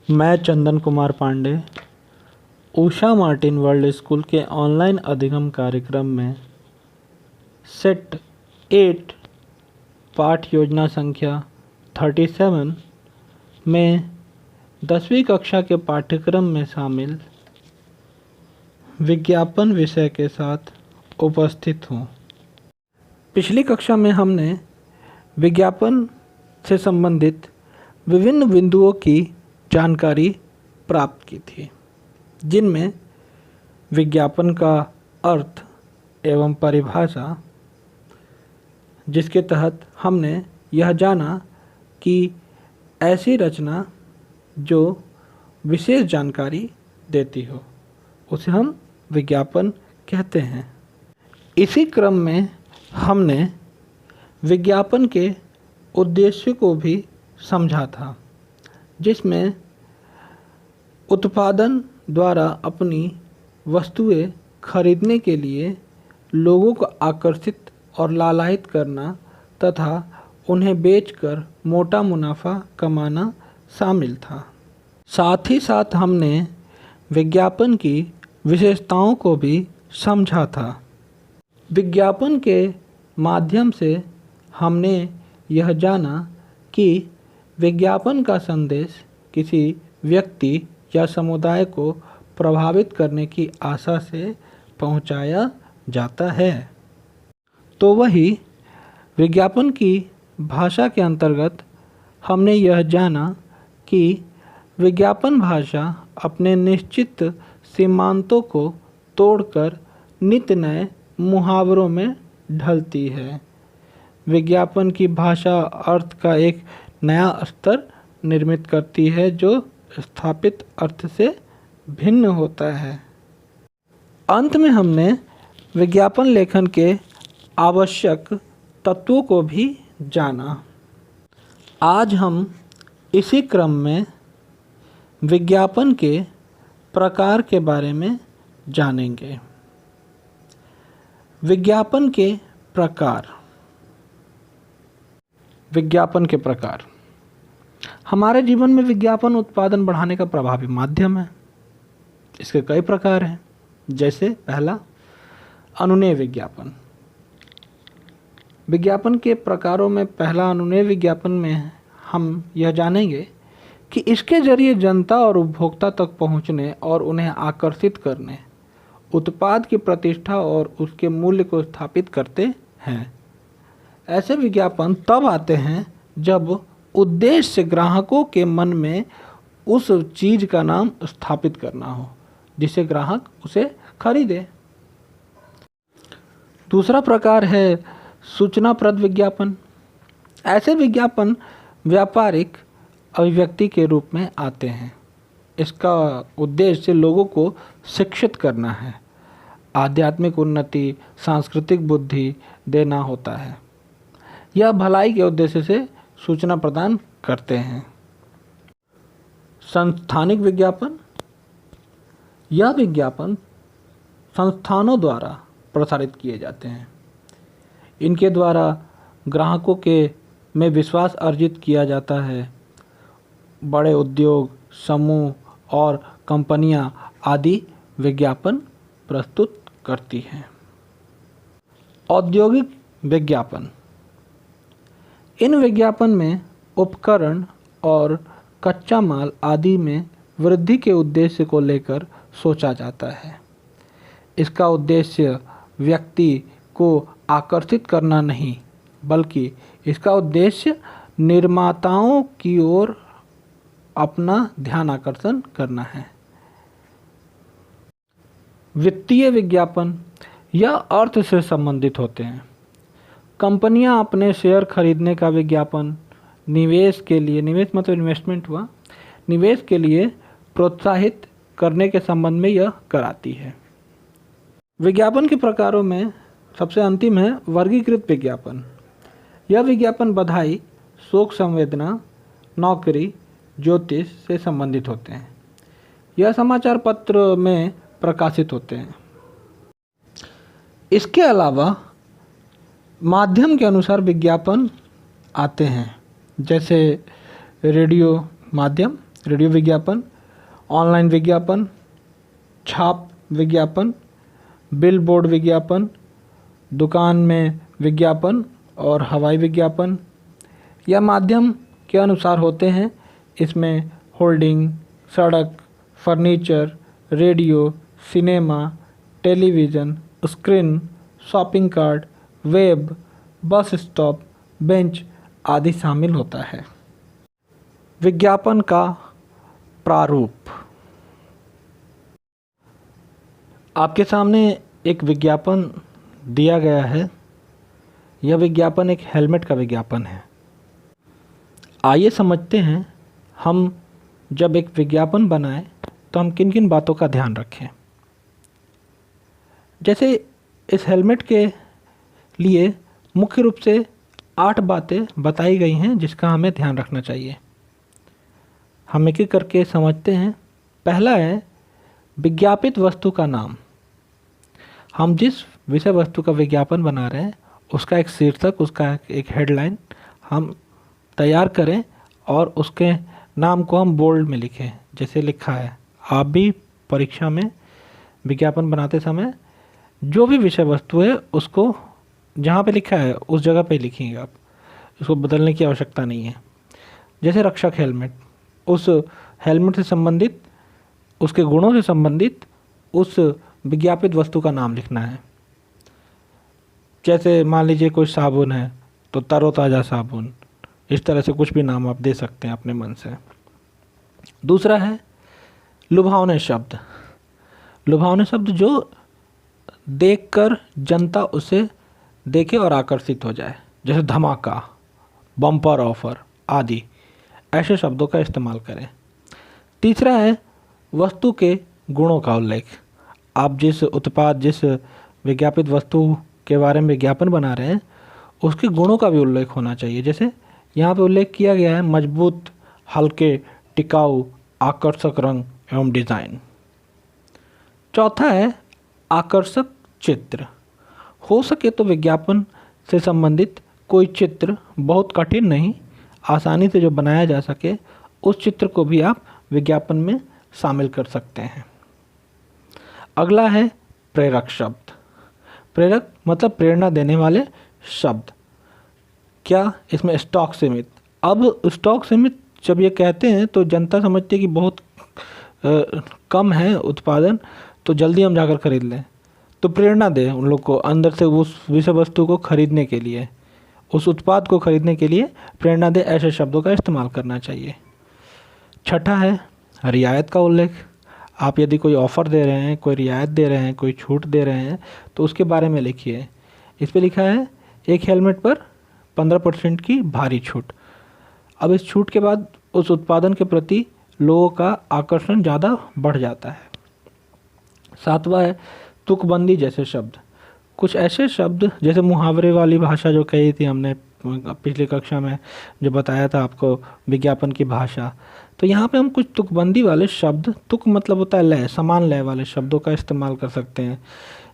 मैं Chandan Kumar Pandey Usha Martin world school के online अधिगम कार्यक्रम में सेट 8 पाठ योजना संख्या 37 में 10वीं कक्षा के पाठ्यक्रम में शामिल विज्ञापन विषय के साथ उपस्थित हूँ। पिछली कक्षा में हमने विज्ञापन से संबंधित विभिन्न बिंदुओं की जानकारी प्राप्त की थी, जिनमें विज्ञापन का अर्थ एवं परिभाषा, जिसके तहत हमने यह जाना कि ऐसी रचना जो विशेष जानकारी देती हो उसे हम विज्ञापन कहते हैं। इसी क्रम में हमने विज्ञापन के उद्देश्य को भी समझा था, जिसमें उत्पादन द्वारा अपनी वस्तुएं खरीदने के लिए लोगों को आकर्षित और लालायित करना तथा उन्हें बेचकर मोटा मुनाफा कमाना शामिल था। साथ ही साथ हमने विज्ञापन की विशेषताओं को भी समझा था। विज्ञापन के माध्यम से हमने यह जाना कि विज्ञापन का संदेश किसी व्यक्ति या समुदाय को प्रभावित करने की आशा से पहुंचाया जाता है। तो वही विज्ञापन की भाषा के अंतर्गत हमने यह जाना कि विज्ञापन भाषा अपने निश्चित सीमांतों को तोड़कर नित्य नए मुहावरों में ढलती है। विज्ञापन की भाषा अर्थ का एक नया स्तर निर्मित करती है जो स्थापित अर्थ से भिन्न होता है। अंत में हमने विज्ञापन लेखन के आवश्यक तत्वों को भी जाना। आज हम इसी क्रम में विज्ञापन के प्रकार के बारे में जानेंगे। विज्ञापन के प्रकार। विज्ञापन के प्रकार। हमारे जीवन में विज्ञापन उत्पादन बढ़ाने का प्रभावी माध्यम है। इसके कई प्रकार हैं, जैसे पहला, अनुनेय विज्ञापन। विज्ञापन के प्रकारों में पहला अनुनेय विज्ञापन में हम यह जानेंगे कि इसके जरिए जनता और उपभोक्ता तक पहुंचने और उन्हें आकर्षित करने, उत्पाद की प्रतिष्ठा और उसके मूल्य को स्थापित करते हैं। ऐसे विज्ञापन तब आते हैं जब उद्देश्य ग्राहकों के मन में उस चीज़ का नाम स्थापित करना हो जिसे ग्राहक उसे खरीदे। दूसरा प्रकार है सूचनाप्रद विज्ञापन। ऐसे विज्ञापन व्यापारिक अभिव्यक्ति के रूप में आते हैं। इसका उद्देश्य लोगों को शिक्षित करना है, आध्यात्मिक उन्नति, सांस्कृतिक बुद्धि देना होता है। यह भलाई के उद्देश्य से सूचना प्रदान करते हैं। संस्थानिक विज्ञापन। यह विज्ञापन संस्थानों द्वारा प्रसारित किए जाते हैं। इनके द्वारा ग्राहकों के में विश्वास अर्जित किया जाता है। बड़े उद्योग, समूह और कंपनियां आदि विज्ञापन प्रस्तुत करती हैं। औद्योगिक विज्ञापन। इन विज्ञापन में उपकरण और कच्चा माल आदि में वृद्धि के उद्देश्य को लेकर सोचा जाता है। इसका उद्देश्य व्यक्ति को आकर्षित करना नहीं, बल्कि इसका उद्देश्य निर्माताओं की ओर अपना ध्यान आकर्षण करना है। वित्तीय विज्ञापन। यह अर्थ से संबंधित होते हैं। कंपनियां अपने शेयर खरीदने का विज्ञापन निवेश के लिए, निवेश मतलब इन्वेस्टमेंट हुआ, निवेश के लिए प्रोत्साहित करने के संबंध में यह कराती है। विज्ञापन के प्रकारों में सबसे अंतिम है वर्गीकृत विज्ञापन। यह विज्ञापन बधाई, शोक संवेदना, नौकरी, ज्योतिष से संबंधित होते हैं। यह समाचार पत्र में प्रकाशित होते हैं। इसके अलावा माध्यम के अनुसार विज्ञापन आते हैं, जैसे रेडियो माध्यम, रेडियो विज्ञापन, ऑनलाइन विज्ञापन, छाप विज्ञापन, बिल बोर्ड विज्ञापन, दुकान में विज्ञापन और हवाई विज्ञापन। यह माध्यम के अनुसार होते हैं। इसमें होल्डिंग, सड़क, furniture, radio, cinema, television, screen, shopping cart, web, bus stop, bench आदि शामिल होता है। विज्ञापन का प्रारूप। आपके सामने एक विज्ञापन दिया गया है। यह विज्ञापन एक हेलमेट का विज्ञापन है। आइए समझते हैं, हम जब एक विज्ञापन बनाएं तो हम किन किन बातों का ध्यान रखें। जैसे इस हेलमेट के लिए मुख्य रूप से 8 बातें बताई गई हैं जिसका हमें ध्यान रखना चाहिए। हम एक एक करके समझते हैं। पहला है विज्ञापित वस्तु का नाम। हम जिस विषय वस्तु का विज्ञापन बना रहे हैं उसका एक शीर्षक, उसका एक हेडलाइन हम तैयार करें और उसके नाम को हम बोल्ड में लिखें। जैसे लिखा है, आप भी परीक्षा में विज्ञापन बनाते समय जो भी विषय वस्तु है उसको जहाँ पे लिखा है उस जगह पे लिखिए आप, उसको बदलने की आवश्यकता नहीं है। जैसे रक्षक हेलमेट, उस हेलमेट से संबंधित, उसके गुणों से संबंधित उस विज्ञापित वस्तु का नाम लिखना है। जैसे मान लीजिए कोई साबुन है तो तरोताज़ा साबुन, इस तरह से कुछ भी नाम आप दे सकते हैं अपने मन से। दूसरा है लुभावने शब्द। लुभावने शब्द जो देखकर जनता उसे देखे और आकर्षित हो जाए, जैसे धमाका, बम्पर ऑफर आदि, ऐसे शब्दों का इस्तेमाल करें। तीसरा है वस्तु के गुणों का उल्लेख। आप जिस उत्पाद, जिस विज्ञापित वस्तु के बारे में विज्ञापन बना रहे हैं उसके गुणों का भी उल्लेख होना चाहिए। जैसे यहाँ पे उल्लेख किया गया है मजबूत, हल्के, टिकाऊ, आकर्षक रंग एवं डिज़ाइन। चौथा है आकर्षक चित्र। हो सके तो विज्ञापन से संबंधित कोई चित्र, बहुत कठिन नहीं, आसानी से जो बनाया जा सके, उस चित्र को भी आप विज्ञापन में शामिल कर सकते हैं। अगला है प्रेरक शब्द। प्रेरक मतलब प्रेरणा देने वाले शब्द। क्या इसमें स्टॉक सीमित। अब स्टॉक सीमित जब ये कहते हैं तो जनता समझती है कि बहुत कम है उत्पादन, तो जल्दी हम जाकर खरीद लें। तो प्रेरणा दें उन लोग को अंदर से उस विषय वस्तु को खरीदने के लिए, उस उत्पाद को खरीदने के लिए प्रेरणा दे, ऐसे शब्दों का इस्तेमाल करना चाहिए। छठा है रियायत का उल्लेख। आप यदि कोई ऑफ़र दे रहे हैं, कोई रियायत दे रहे हैं, कोई छूट दे रहे हैं तो उसके बारे में लिखिए। इस पे लिखा है एक हेलमेट पर 15% की भारी छूट। अब इस छूट के बाद उस उत्पादन के प्रति लोगों का आकर्षण ज़्यादा बढ़ जाता है। सातवां है तुकबंदी जैसे शब्द। कुछ ऐसे शब्द, जैसे मुहावरे वाली भाषा जो कही थी हमने पिछली कक्षा में, जो बताया था आपको विज्ञापन की भाषा, तो यहाँ पे हम कुछ तुकबंदी वाले शब्द, तुक मतलब होता है लय, समान लय वाले शब्दों का इस्तेमाल कर सकते हैं।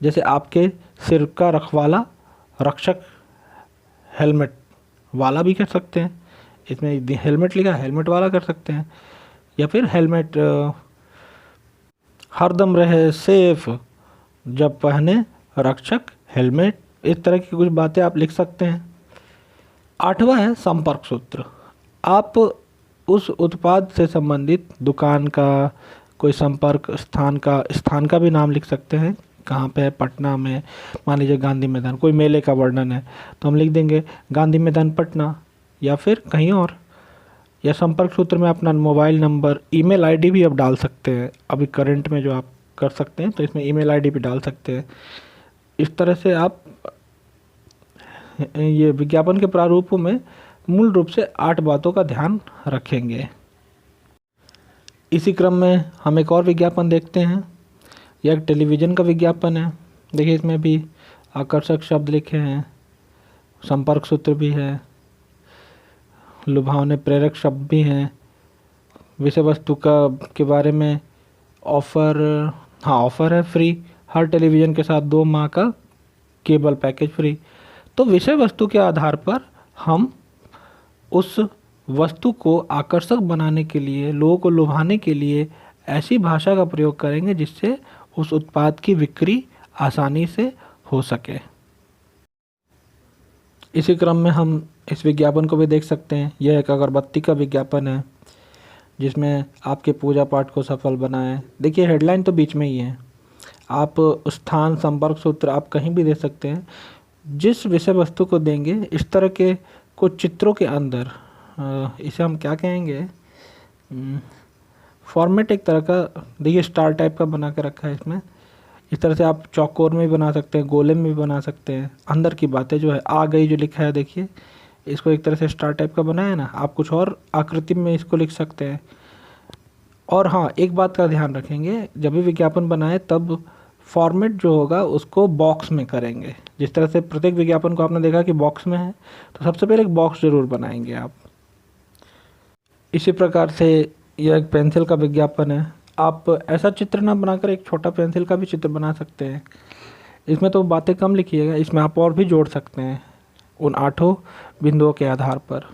जैसे आपके सिर का रखवाला, रक्षक हेलमेट वाला भी कर सकते हैं। इसमें हेलमेट लिखा, हेलमेट वाला कर सकते हैं। या फिर हेलमेट हरदम रहे सेफ जब पहने रक्षक हेलमेट, इस तरह की कुछ बातें आप लिख सकते हैं। आठवां है संपर्क सूत्र। आप उस उत्पाद से संबंधित दुकान का, कोई संपर्क स्थान का भी नाम लिख सकते हैं। कहाँ पे है, पटना में, मान लीजिए गांधी मैदान, कोई मेले का वर्णन है तो हम लिख देंगे गांधी मैदान पटना, या फिर कहीं और। या संपर्क सूत्र में अपना मोबाइल नंबर, ईमेल आईडी भी आप डाल सकते हैं। अभी करंट में जो आप कर सकते हैं तो इसमें ईमेल आईडी भी डाल सकते हैं। इस तरह से आप ये विज्ञापन के प्रारूपों में मूल रूप से 8 बातों का ध्यान रखेंगे। इसी क्रम में हम एक और विज्ञापन देखते हैं। यह एक टेलीविज़न का विज्ञापन है। देखिए इसमें भी आकर्षक शब्द लिखे हैं, संपर्क सूत्र भी है, लुभावने प्रेरक शब्द भी हैं, विषय वस्तु के बारे में ऑफ़र, हाँ ऑफ़र है फ्री, हर टेलीविज़न के साथ 2 माह का केबल पैकेज फ्री। तो विषय वस्तु के आधार पर हम उस वस्तु को आकर्षक बनाने के लिए, लोगों को लुभाने के लिए ऐसी भाषा का प्रयोग करेंगे जिससे उस उत्पाद की बिक्री आसानी से हो सके। इसी क्रम में हम इस विज्ञापन को भी देख सकते हैं। यह एक अगरबत्ती का विज्ञापन है जिसमें आपके पूजा पाठ को सफल बनाएं। देखिए हेडलाइन तो बीच में ही है, आप स्थान, संपर्क सूत्र आप कहीं भी दे सकते हैं। जिस विषय वस्तु को देंगे, इस तरह के कुछ चित्रों के अंदर इसे हम क्या कहेंगे, फॉर्मेट एक तरह का, देखिए स्टार टाइप का बना के रखा है इसमें। इस तरह से आप चौकोर में भी बना सकते हैं, गोले में भी बना सकते हैं। अंदर की बातें जो है, आ गई जो लिखा है, देखिए इसको एक तरह से स्टार टाइप का बनाया है ना, आप कुछ और आकृति में इसको लिख सकते हैं। और हाँ, एक बात का ध्यान रखेंगे, जब भी विज्ञापन बनाए तब फॉर्मेट जो होगा उसको बॉक्स में करेंगे। जिस तरह से प्रत्येक विज्ञापन को आपने देखा कि बॉक्स में है, तो सबसे पहले एक बॉक्स जरूर बनाएंगे आप। इसी प्रकार से यह एक पेंसिल का विज्ञापन है। आप ऐसा चित्र ना बनाकर एक छोटा पेंसिल का भी चित्र बना सकते हैं। इसमें तो बातें कम लिखिएगा, इसमें आप और भी जोड़ सकते हैं उन 8 बिंदुओं के आधार पर।